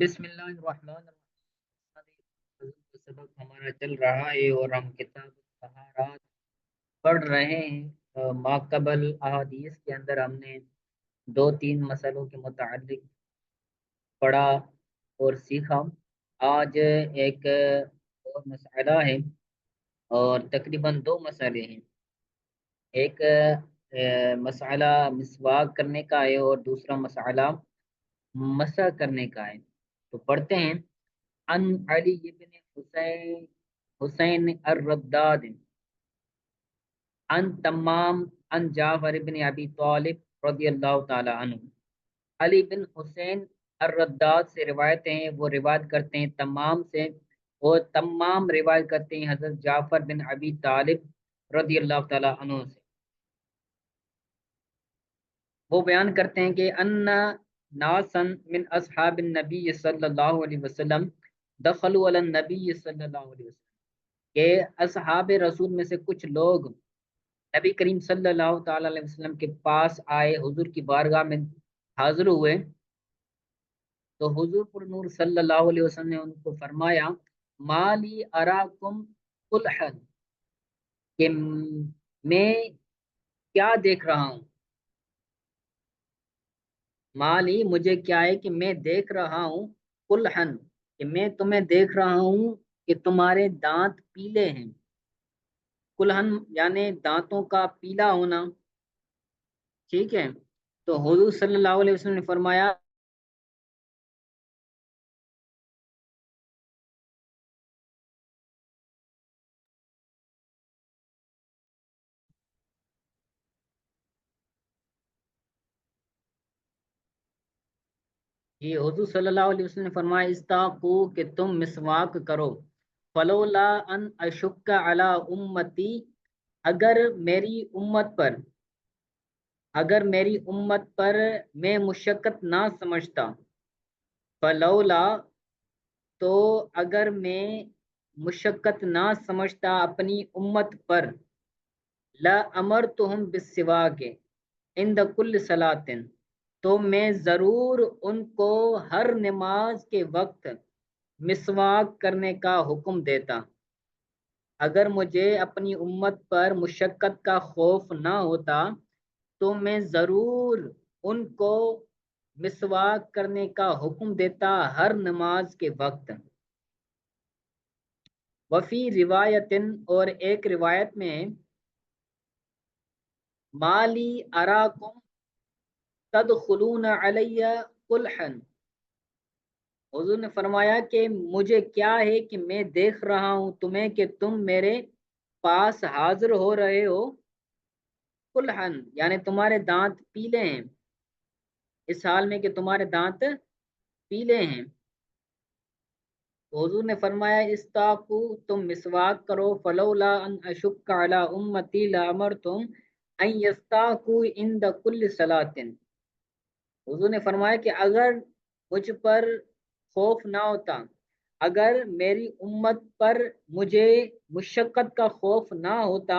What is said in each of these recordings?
بسم اللہ الرحمن الرحیم۔ سبق ہمارا چل رہا ہے اور ہم کتاب طہارات پڑھ رہے ہیں۔ ماقبل احادیث کے اندر ہم نے دو تین مسئلوں کے متعلق پڑھا اور سیکھا۔ آج ایک اور مسئلہ ہے اور تقریباً دو مسئلے ہیں۔ ایک مسئلہ مسواک کرنے کا ہے اور دوسرا مسئلہ مسح کرنے کا ہے۔ تو پڑھتے ہیں۔ عن علی بن حسین الرداد عن تمام عن جعفر بن ابی طالب رضی اللہ تعالی عنہ۔ علی بن حسین الرداد سے روایت ہیں، وہ روایت کرتے ہیں تمام سے، اور تمام روایت کرتے ہیں حضرت جعفر بن ابی طالب رضی اللہ تعالی عنہ سے۔ وہ بیان کرتے ہیں کہ ان ناسن من اصحاب النبی صلی اللہ علیہ وسلم دخلوا علی النبی صلی اللہ علیہ وسلم، کہ اصحاب رسول میں سے کچھ لوگ نبی کریم صلی اللہ تعالی علیہ وسلم کے پاس آئے، حضور کی بارگاہ میں حاضر ہوئے، تو حضور پر نور صلی اللہ علیہ وسلم نے ان کو فرمایا مالی اراکم قلحن، کہ میں کیا دیکھ رہا ہوں، مالی مجھے کیا ہے کہ میں دیکھ رہا ہوں، قلحن کہ میں تمہیں دیکھ رہا ہوں کہ تمہارے دانت پیلے ہیں۔ قلحن یعنی دانتوں کا پیلا ہونا، ٹھیک ہے۔ تو حضور صلی اللہ علیہ وسلم نے فرمایا یہ حضور صلی اللہ علیہ وسلم نے فرمایا استاقو کہ تم مسواک کرو، فلولا ان اشک علی امتی، اگر میری امت پر میں مشقت نہ سمجھتا، فلولا تو اگر میں مشقت نہ سمجھتا اپنی امت پر، لا امرتہم بالسواک عند کل صلاۃ، تو میں ضرور ان کو ہر نماز کے وقت مسواک کرنے کا حکم دیتا۔ اگر مجھے اپنی امت پر مشقت کا خوف نہ ہوتا تو میں ضرور ان کو مسواک کرنے کا حکم دیتا ہر نماز کے وقت۔ وفی روایتن، اور ایک روایت میں مالی اراکم تدخلون علی قلحن، حضور نے فرمایا کہ مجھے کیا ہے کہ میں دیکھ رہا ہوں تمہیں کہ تم میرے پاس حاضر ہو رہے ہو، قلحن یعنی تمہارے دانت پیلے ہیں، اس حال میں کہ تمہارے دانت پیلے ہیں۔ تو حضور نے فرمایا استاقو تم مسواک کرو، فلولا ان اشک علی امتی لامرتم ان یستاقو عند کل صلاۃ، حضور نے فرمایا کہ اگر مجھ پر خوف نہ ہوتا، اگر میری امت پر مجھے مشقت کا خوف نہ ہوتا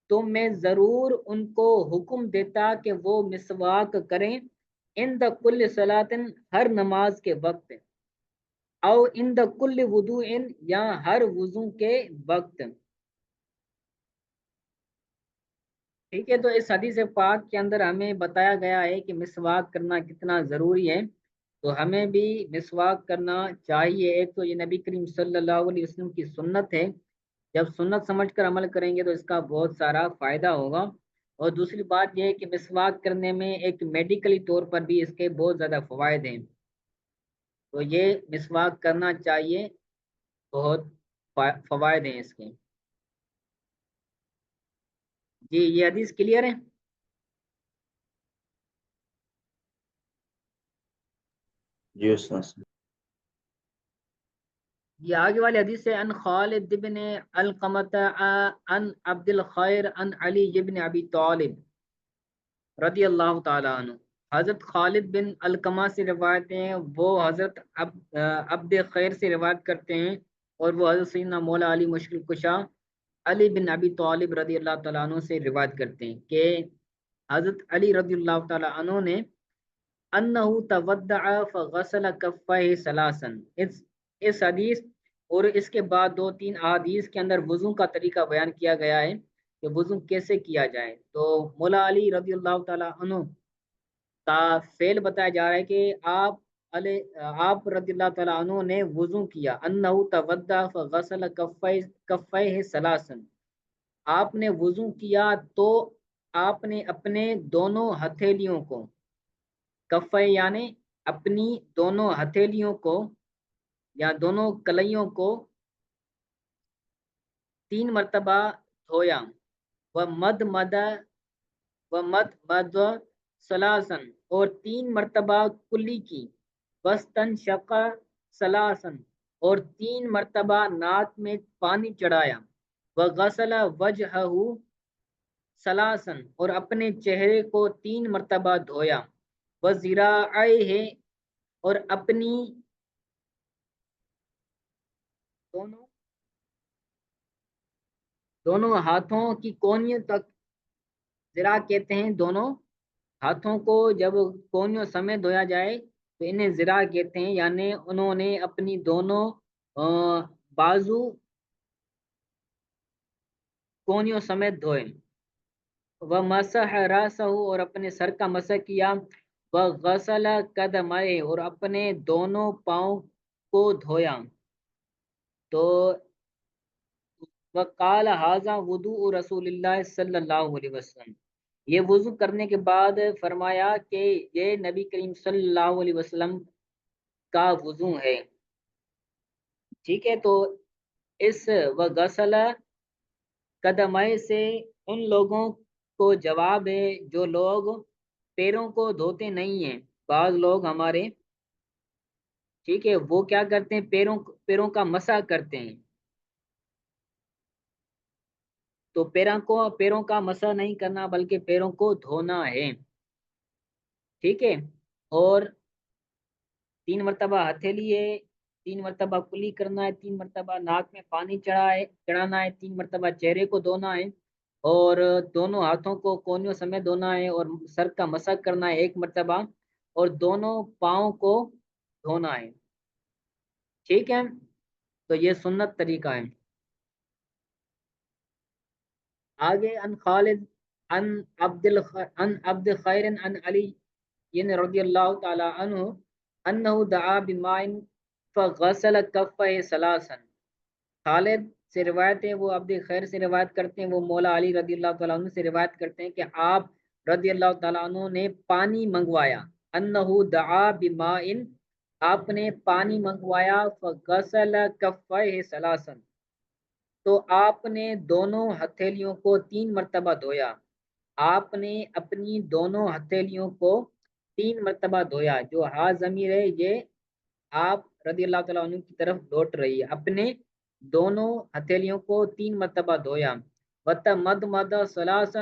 تو میں ضرور ان کو حکم دیتا کہ وہ مسواک کریں عند کل صلاۃ، ہر نماز کے وقت، او عند کل وضوء، یا ہر وضو کے وقت۔ ٹھیک ہے، تو اس حدیث پاک کے اندر ہمیں بتایا گیا ہے کہ مسواک کرنا کتنا ضروری ہے، تو ہمیں بھی مسواک کرنا چاہیے۔ ایک تو یہ نبی کریم صلی اللہ علیہ وسلم کی سنت ہے، جب سنت سمجھ کر عمل کریں گے تو اس کا بہت سارا فائدہ ہوگا۔ اور دوسری بات یہ ہے کہ مسواک کرنے میں ایک میڈیکلی طور پر بھی اس کے بہت زیادہ فوائد ہیں، تو یہ مسواک کرنا چاہیے، بہت فوائد ہیں اس کے۔ جی یہ حدیث کلیئر ہے؟ جی استاذ۔ یہ آگے والی حدیث ہے ان خالد بن القمۃ ان عبد الخیر ان علی بن ابی طالب رضی اللہ تعالی عنہ، حضرت خالد بن القمہ سے روایت ہیں، وہ حضرت عبد خیر سے روایت کرتے ہیں، اور وہ حضرت سیدنا مولا علی مشکل کشا علی بن ابی طالب رضی اللہ تعالیٰ عنہ سے روایت کرتے ہیں کہ حضرت علی رضی اللہ تعالیٰ عنہ نے انہو تودع فغسل کفیہ ثلاثا، اس حدیث اور اس کے بعد 2-3 احادیث کے اندر وضو کا طریقہ بیان کیا گیا ہے کہ وضو کیسے کیا جائے۔ تو مولا علی رضی اللہ تعالی عنہ کا فعل بتایا جا رہا ہے کہ آپ رضی اللہ تعالیٰ عنہ نے وضو کیا، انہو تودع فغسل کفیہ ثلاثا، آپ نے وضو کیا تو آپ نے اپنے دونوں ہتھیلیوں کو، کفے یعنی اپنی دونوں ہتھیلیوں کو یا دونوں کلیوں کو 3 مرتبہ دھویا، مد ثلاثن، اور 3 مرتبہ کلی کی، واستنشق ثلاثن، اور 3 مرتبہ ناک میں پانی چڑھایا، وغسل وجہہ ثلاثن، اور اپنے چہرے کو 3 مرتبہ دھویا، وذراعیہ، اور اپنی دونوں ہاتھوں کی کونیوں تک، ذرا کہتے ہیں دونوں ہاتھوں کو جب کونیوں سمیت دھویا جائے تو انہیں ذرا کہتے ہیں، یعنی انہوں نے اپنی دونوں بازو کونیوں سمیت دھوئے، ومسح راسہ، اور اپنے سر کا مسح کیا، وغسل قدمہ، اور اپنے دونوں پاؤں کو دھویا۔ تو وقال ھذا وضوء رسول اللہ صلی اللہ علیہ وسلم، یہ وضو کرنے کے بعد فرمایا کہ یہ نبی کریم صلی اللہ علیہ وسلم کا وضو ہے۔ ٹھیک ہے، تو اس وغسل قدمہ سے ان لوگوں کو جواب ہے جو لوگ پیروں کو دھوتے نہیں ہیں۔ بعض لوگ ہمارے، ٹھیک ہے، وہ کیا کرتے ہیں، پیروں کا مسح کرتے ہیں، تو پیروں کا مسح نہیں کرنا بلکہ پیروں کو دھونا ہے۔ ٹھیک ہے، اور 3 مرتبہ ہتھیلی ہے، 3 مرتبہ کلی کرنا ہے، 3 مرتبہ ناک میں پانی چڑھانا ہے، 3 مرتبہ چہرے کو دھونا ہے، اور دونوں ہاتھوں کو کونیوں سمیت دھونا ہے، اور سر کا مسح کرنا ہے 1 مرتبہ، اور دونوں پاؤں کو دھونا ہے۔ ٹھیک ہے، تو یہ سنت طریقہ ہے۔ آگے ان خالد ان عبد خیر ان علی رضی اللہ تعالی عنہ انہ دعا بماء فغسل کفہ ثلاثا، خالد سے روایت ہے، وہ عبد خیر سے روایت کرتے ہیں، وہ مولا علی رضی اللہ تعالیٰ عنہ سے روایت کرتے ہیں کہ آپ رضی اللہ تعالیٰ عنہ نے پانی منگوایا، انہ دعا بماء، آپ نے پانی منگوایا، فغسل کفہ ثلاثا، تو آپ نے دونوں ہتھیلیوں کو 3 مرتبہ دھویا، آپ نے اپنی دونوں ہتھیلیوں کو 3 مرتبہ دھویا۔ جو ہا ضمیر ہے یہ آپ رضی اللہ تعالیٰ عنہ کی طرف لوٹ رہی ہے، اپنے دونوں ہتھیلیوں کو 3 مرتبہ دھویا، وتمضمض ثلاثا،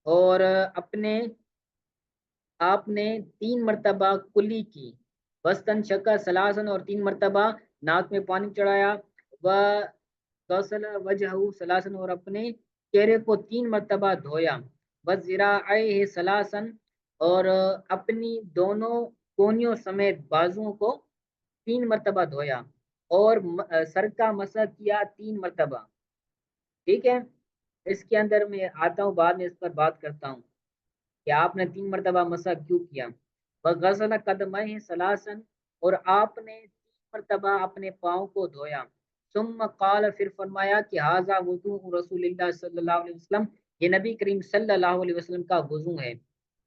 اور آپ نے 3 مرتبہ کلی کی، واستنشق ثلاثا، اور 3 مرتبہ ناک میں پانی چڑھایا، وغسل وجہہ ثلاثا، اور اپنے چہرے کو 3 مرتبہ دھویا، وذراعیہ ثلاثا، اور اپنی دونوں کونیوں سمیت بازوؤں کو 3 مرتبہ دھویا، اور سر کا مسح کیا 3 مرتبہ۔ ٹھیک ہے، اس کے اندر میں آتا ہوں، بعد میں اس پر بات کرتا ہوں کہ آپ نے 3 مرتبہ مسح کیوں کیا۔ وغسل قدمہ ثلاثا، اور آپ نے 3 مرتبہ اپنے پاؤں کو دھویا، ثم قال، پھر فرمایا کہ ھذا وضوء رسول اللہ صلی اللہ علیہ وسلم، یہ نبی کریم صلی اللہ علیہ وسلم کا وضو ہے۔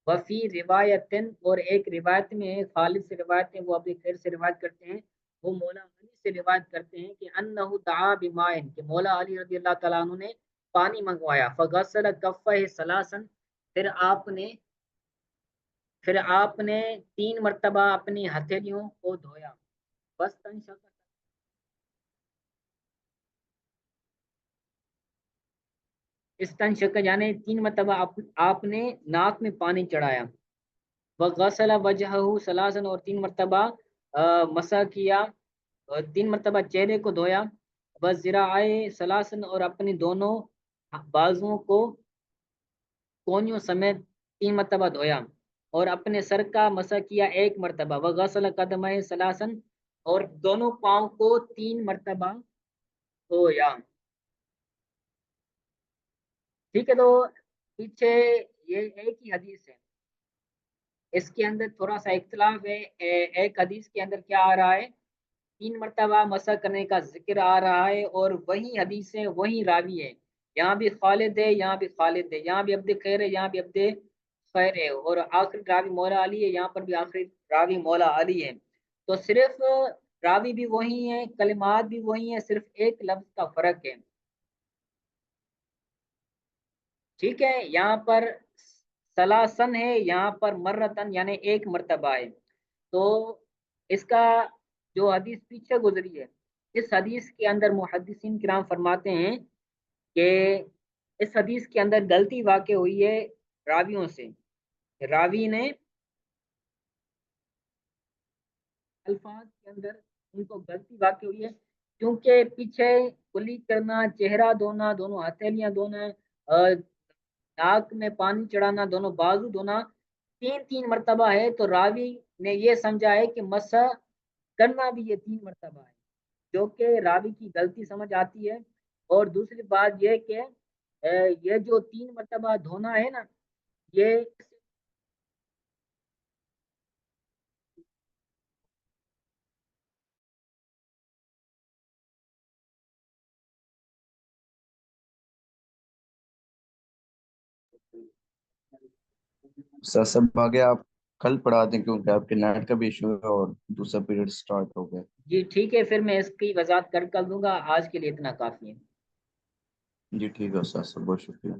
وفی روایت، اور ایک روایت میں خالد سے روایت ہے، وہ ابو خیر سے روایت کرتے ہیں، وہ مولا علی سے روایت کرتے ہیں کہ انہ دعا بماء، کہ مولا علی رضی اللہ تعالیٰ عنہ نے پانی منگوایا، فغسل کفہ ثلاثا، پھر آپ نے 3 مرتبہ اپنی ہتھیلیوں کو دھویا، استنشق یعنی 3 مرتبہ آپ نے ناک میں پانی چڑھایا، وغسل وجہہ ثلاثا، اور 3 مرتبہ مسح کیا، 3 مرتبہ چہرے کو دھویا، وذراعیہ ثلاثا، اور اپنی دونوں بازوؤں کو کونیوں سمیت 3 مرتبہ دھویا، اور اپنے سر کا مسح کیا 1 مرتبہ، وغسل قدمہ ثلاثن، اور دونوں پاؤں کو 3 مرتبہ دھویا۔ ٹھیک ہے، تو پیچھے یہ ایک ہی حدیث ہے، اس کے اندر تھوڑا سا اختلاف ہے۔ ایک حدیث کے اندر کیا آ رہا ہے، 3 مرتبہ مسح کرنے کا ذکر آ رہا ہے، اور وہی حدیث ہے، وہی راوی ہے، یہاں بھی خالد ہے، یہاں بھی خالد ہے، یہاں بھی عبد خیر ہے، یہاں بھی عبد خیر ہے، اور آخری راوی مولا علی ہے، یہاں پر بھی آخری راوی مولا علی ہے۔ تو صرف راوی بھی وہی ہے، کلمات بھی وہی ہیں، صرف ایک لفظ کا فرق ہے۔ ٹھیک ہے، یہاں پر سلاسن ہے، یہاں پر مرتن یعنی 1 مرتبہ ہے۔ تو اس کا جو حدیث پیچھے گزری ہے، اس حدیث کے اندر محدثین کرام فرماتے ہیں کہ اس حدیث کے اندر غلطی واقع ہوئی ہے راویوں سے، راوی نے الفاظ کے اندر ان کو غلطی واقع ہوئی ہے، کیونکہ پیچھے کلی کرنا، چہرہ دھونا، دونوں ہتھیلیاں دھونا، ناک میں پانی چڑھانا، دونوں بازو دھونا، 3 مرتبہ ہے، تو راوی نے یہ سمجھا ہے کہ مسح کرنا بھی یہ 3 مرتبہ ہے، جو کہ راوی کی غلطی سمجھ آتی ہے۔ اور دوسری بات یہ کہ یہ جو 3 مرتبہ دھونا ہے نا، یہ سر سب آگے آپ کل پڑھا دیں کیونکہ آپ کے نیٹ کا بھی ایشو ہے اور دوسرا پیریڈ سٹارٹ ہو گیا۔ جی ٹھیک ہے، پھر میں اس کی وضاحت کر دوں گا، آج کے لیے اتنا کافی ہے۔ جی ٹھیک ہے استاد صاحب، بہت شکریہ۔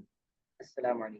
السلام علیکم۔